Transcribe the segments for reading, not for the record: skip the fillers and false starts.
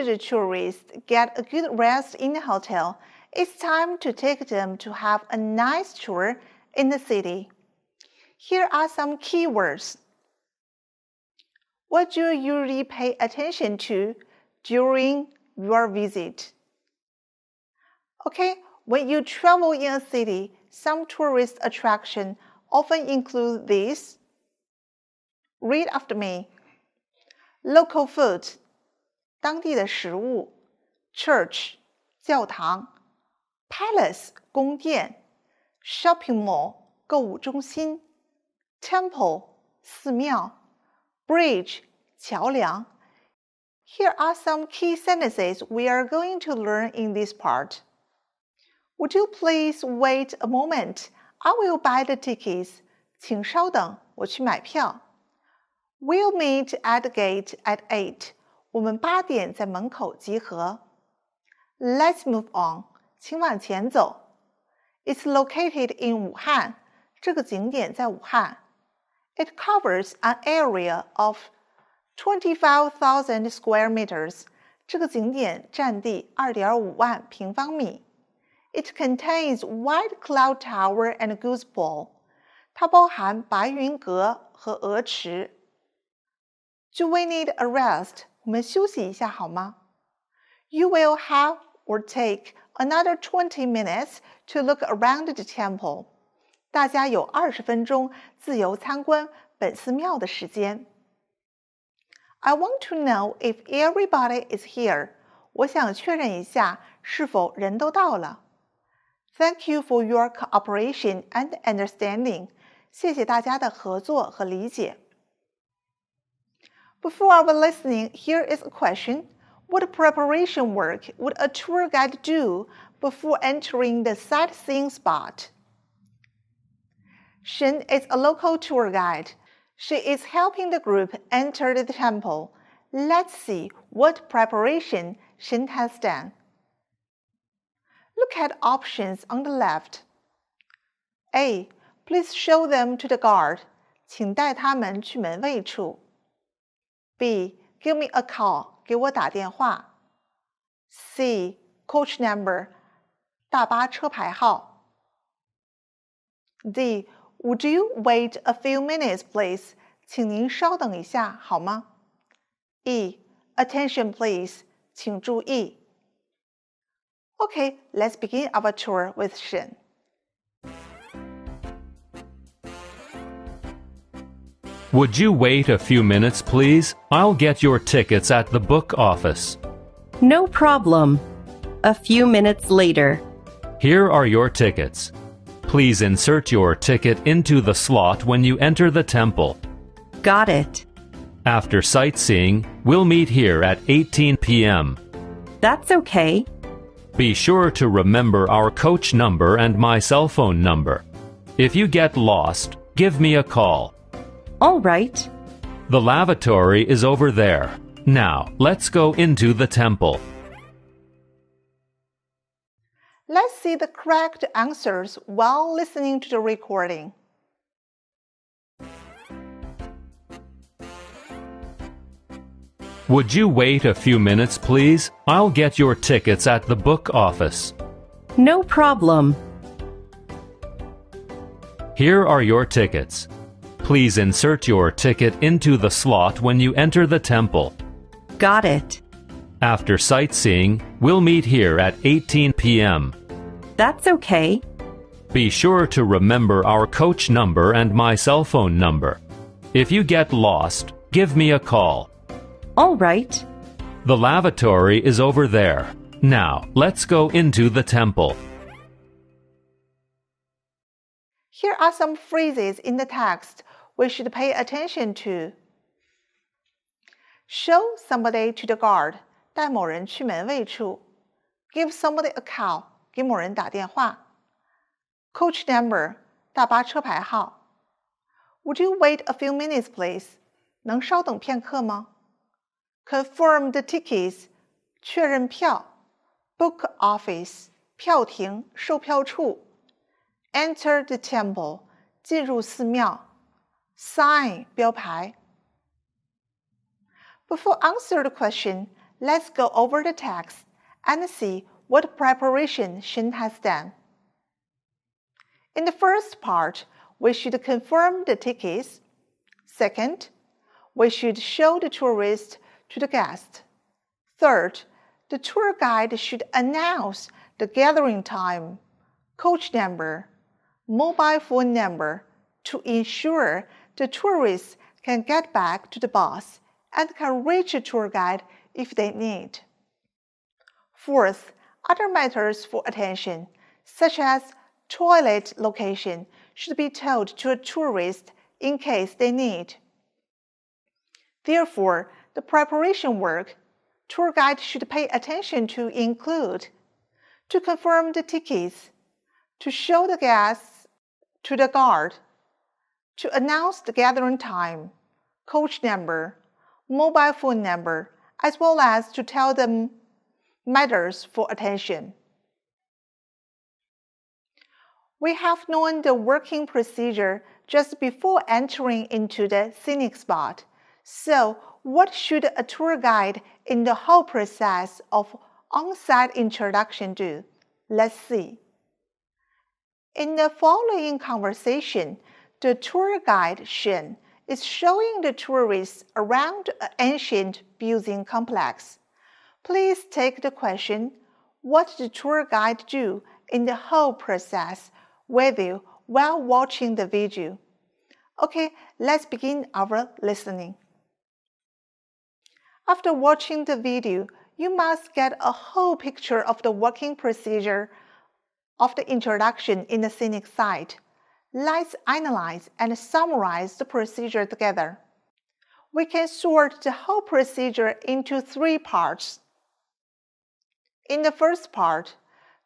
After the tourists get a good rest in the hotel, it's time to take them to have a nice tour in the city. Here are some keywords. What do you usually pay attention to during your visit? Okay, when you travel in a city, some tourist attractions often include these. Read after me. Local food, 当地的食物 Church, 教堂 Palace, 宫殿 Shopping mall, 购物中心 Temple, 寺庙 Bridge, 桥梁 Here are some key sentences we are going to learn in this part. Would you please wait a moment? I will buy the tickets. 请稍等，我去买票。We'll meet at the gate at 8. 我们8点在门口集合。Let's move on. 请往前走。It's located in Wuhan. 这个景点在武汉。It covers an area of 25,000 square meters. 这个景点占地2.5万平方米。It contains White Cloud Tower and Goose Bowl. 它包含白云阁和鹅池。Do we need a rest? 我们休息一下好吗？ You will have or take another 20 minutes to look around the temple. 大家有20分钟自由参观本寺庙的时间。I want to know if everybody is here. 我想确认一下是否人都到了。Thank you for your cooperation and understanding. 谢谢大家的合作和理解。Before our listening, here is a question. What preparation work would a tour guide do before entering the sightseeing spot? Shen is a local tour guide. She is helping the group enter the temple. Let's see what preparation Shen has done. Look at options on the left. A. Please show them to the guard. 请带他们去门卫处。B. Give me a call. 给我打电话。C. Coach number. 大巴车牌号。D. Would you wait a few minutes, please? 请您稍等一下，好吗？ E. Attention, please. 请注意。Okay, let's begin our tour with Shen. Would you wait a few minutes, please? I'll get your tickets at the book office. No problem. A few minutes later. Here are your tickets. Please insert your ticket into the slot when you enter the temple. Got it. After sightseeing, we'll meet here at 18 p.m. That's okay. Be sure to remember our coach number and my cell phone number. If you get lost, give me a call. All right. The lavatory is over there. Now, let's go into the temple. Let's see the correct answers while listening to the recording. Would you wait a few minutes, please? I'll get your tickets at the book office. No problem. Here are your tickets. Please insert your ticket into the slot when you enter the temple. Got it. After sightseeing, we'll meet here at 18 p.m. That's okay. Be sure to remember our coach number and my cell phone number. If you get lost, give me a call. All right. The lavatory is over there. Now, let's go into the temple. Here are some phrases in the text we should pay attention to. Show somebody to the guard. 带某人去门卫处。Give somebody a call. 给某人打电话。Coach number. 大巴车牌号。Would you wait a few minutes, please? 能稍等片刻吗？Confirm the tickets. 确认票。Book office. 票亭、售票处。Enter the temple. 进入寺庙。Sign. 标牌。Before answer the question, let's go over the text and see what preparation Shen has done. In the first part, we should confirm the tickets. Second, we should show the tourist to the guest. Third, the tour guide should announce the gathering time, coach number, mobile phone number to ensure the tourists can get back to the bus and can reach a tour guide if they need. Fourth, other matters for attention, such as toilet location, should be told to a tourist in case they need. Therefore, the preparation work tour guide should pay attention to include to confirm the tickets, to show the guests to the guard, to announce the gathering time, coach number, mobile phone number, as well as to tell them matters for attention. We have known the working procedure just before entering into the scenic spot. So, what should a tour guide in the whole process of on-site introduction do? Let's see. In the following conversation, the tour guide Shen is showing the tourists around an ancient building complex. Please take the question, what did the tour guide do in the whole process with you while watching the video? Okay, let's begin our listening. After watching the video, you must get a whole picture of the working procedure of the introduction in the scenic site. Let's analyze and summarize the procedure together. We can sort the whole procedure into 3 parts. In the first part,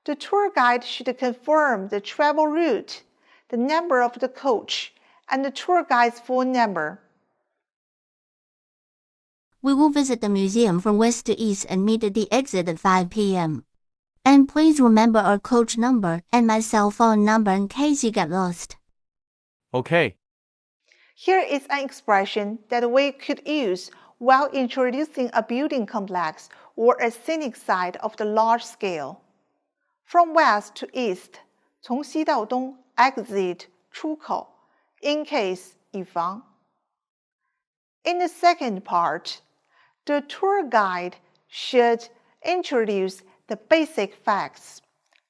the tour guide should confirm the travel route, the number of the coach, and the tour guide's phone number. We will visit the museum from west to east and meet at the exit at 5 p.m. And please remember our coach number and my cell phone number in case you get lost. Okay. Here is an expression that we could use while introducing a building complex or a scenic site of the large scale. From west to east, 从西到东 exit 出口 in case 以防。In the second part, the tour guide should introduce the basic facts,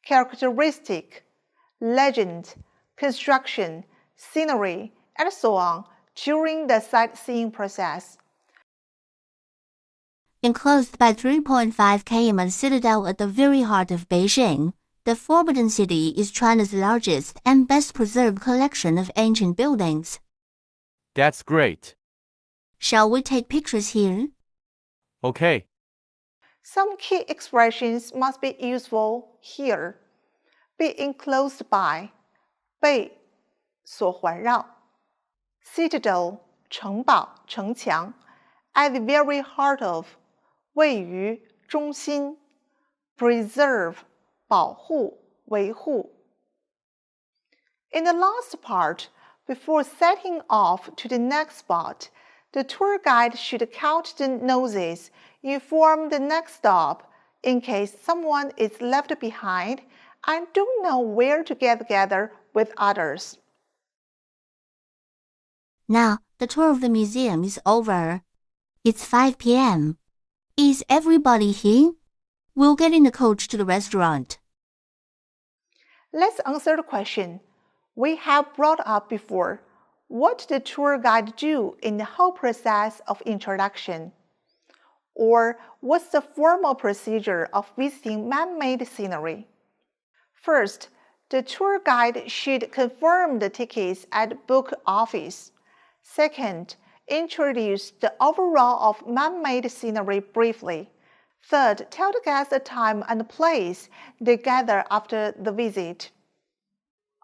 characteristic, legend, construction, scenery, and so on during the sightseeing process. Enclosed by 3.5 km and citadel at the very heart of Beijing, the Forbidden City is China's largest and best preserved collection of ancient buildings. That's great. Shall we take pictures here? Okay. Some key expressions must be useful here. Be enclosed by, 被所环绕 Citadel, 城堡、城墙 At the very heart of, 位于中心 Preserve, 保护、维护 In the last part, before setting off to the next spot, the tour guide should count the noses, inform the next stop in case someone is left behind and don't know where to get together with others. Now, the tour of the museum is over. It's 5 p.m. Is everybody here? We'll get in the coach to the restaurant. Let's answer the question we have brought up before. What did the tour guide do in the whole process of introduction? Or what's the formal procedure of visiting man-made scenery? First, the tour guide should confirm the tickets at the book office. Second, introduce the overall of man-made scenery briefly. Third, tell the guests the time and place they gather after the visit.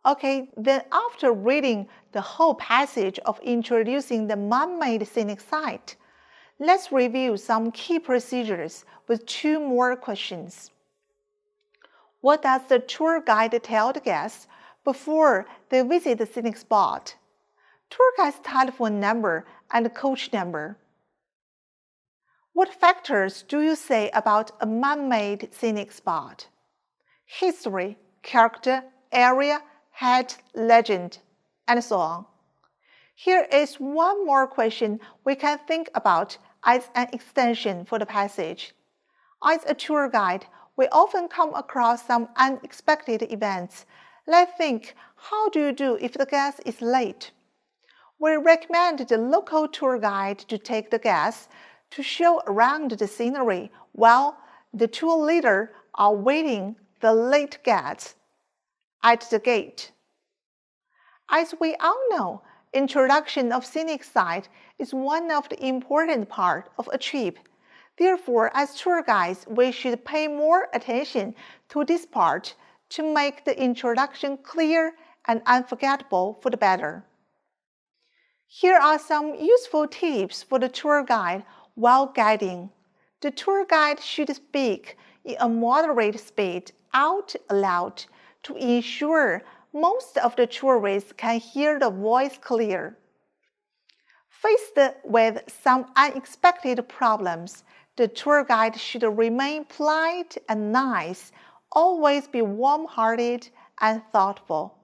Okay, then after reading the whole passage of introducing the man-made scenic site, let's review some key procedures with 2 more questions. What does the tour guide tell the guests before they visit the scenic spot? Tour guide's telephone number and coach number. What factors do you say about a man-made scenic spot? History, character, area, height, legend, and so on. Here is one more question we can think about as an extension for the passage. As a tour guide, we often come across some unexpected events. Let's think, how do you do if the guest is late? We recommend the local tour guide to take the guests to show around the scenery while the tour leader are waiting the late guests at the gate. As we all know, introduction of scenic site is one of the important parts of a trip. Therefore, as tour guides, we should pay more attention to this part to make the introduction clear and unforgettable for the better. Here are some useful tips for the tour guide while guiding. The tour guide should speak in a moderate speed out loud to ensure most of the tourists can hear the voice clear. Faced with some unexpected problems, the tour guide should remain polite and nice, always be warm-hearted and thoughtful.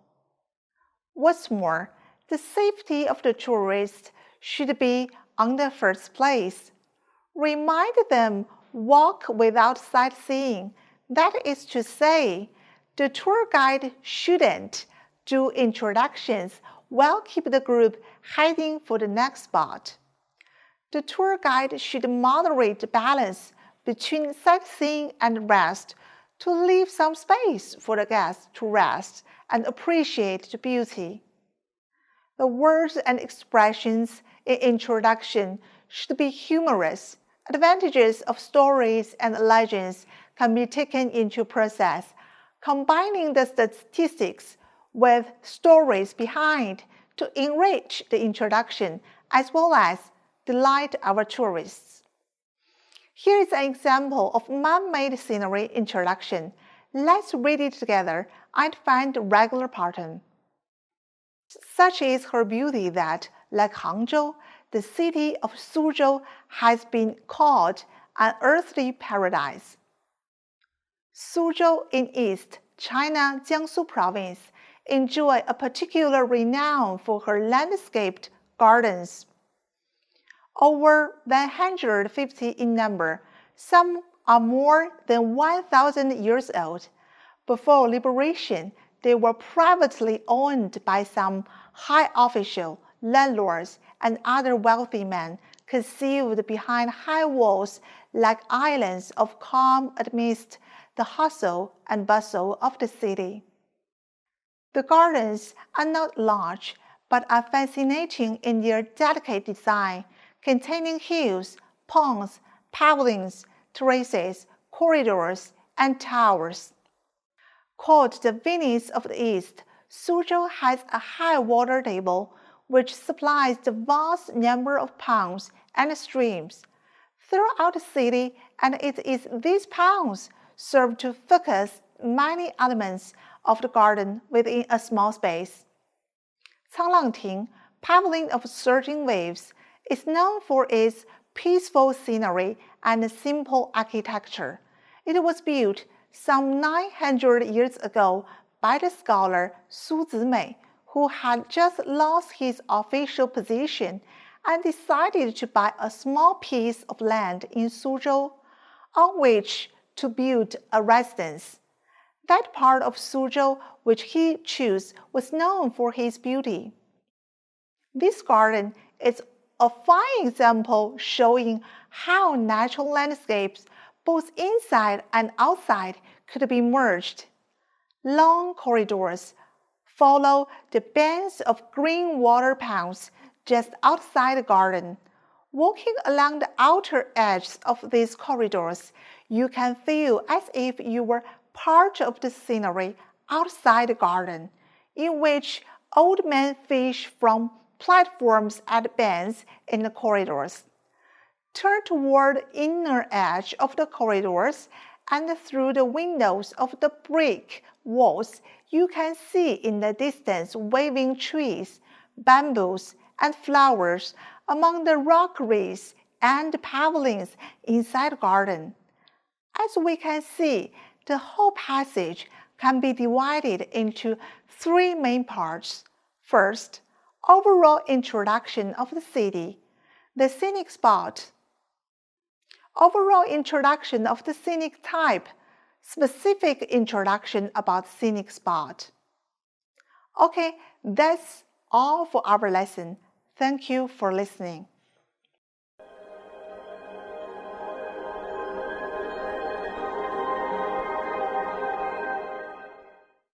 What's more, the safety of the tourists should be on the first place. Remind them walk without sightseeing. That is to say, the tour guide shouldn't do introductions while keep the group heading for the next spot. The tour guide should moderate the balance between sightseeing and rest to leave some space for the guests to rest and appreciate the beauty. The words and expressions in introduction should be humorous. Advantages of stories and legends can be taken into process, combining the statistics with stories behind to enrich the introduction as well as delight our tourists. Here is an example of man-made scenery introduction. Let's read it together and find the regular pattern. Such is her beauty that, like Hangzhou, the city of Suzhou has been called an earthly paradise. Suzhou in East China, Jiangsu province, enjoy a particular renown for her landscaped gardens. Over 150 in number, some are more than 1,000 years old. Before liberation, they were privately owned by some high official, landlords, and other wealthy men, concealed behind high walls like islands of calm amidst the hustle and bustle of the city. The gardens are not large, but are fascinating in their delicate design, containing hills, ponds, pavilions, terraces, corridors, and towers. Called the Venice of the East, Suzhou has a high water table which supplies the vast number of ponds and streams throughout the city, and it is these ponds serve to focus many elements of the garden within a small space. Canglangting, pavilion of surging waves, is known for its peaceful scenery and simple architecture. It was built some 900 years ago by the scholar Su Zimei, who had just lost his official position and decided to buy a small piece of land in Suzhou, on which to build a residence. That part of Suzhou which he chose was known for his beauty. This garden is a fine example showing how natural landscapes, both inside and outside, could be merged. Long corridors follow the bands of green water ponds just outside the garden. Walking along the outer edges of these corridors, you can feel as if you were part of the scenery outside the garden, in which old men fish from platforms at bends in the corridors. Turn toward the inner edge of the corridors, and through the windows of the brick walls, you can see in the distance waving trees, bamboos, and flowers among the rockeries and pavilions inside the garden. As we can see, the whole passage can be divided into three main parts. First, overall introduction of the city, the scenic spot. Overall introduction of the scenic type, specific introduction about scenic spot. Okay, that's all for our lesson. Thank you for listening.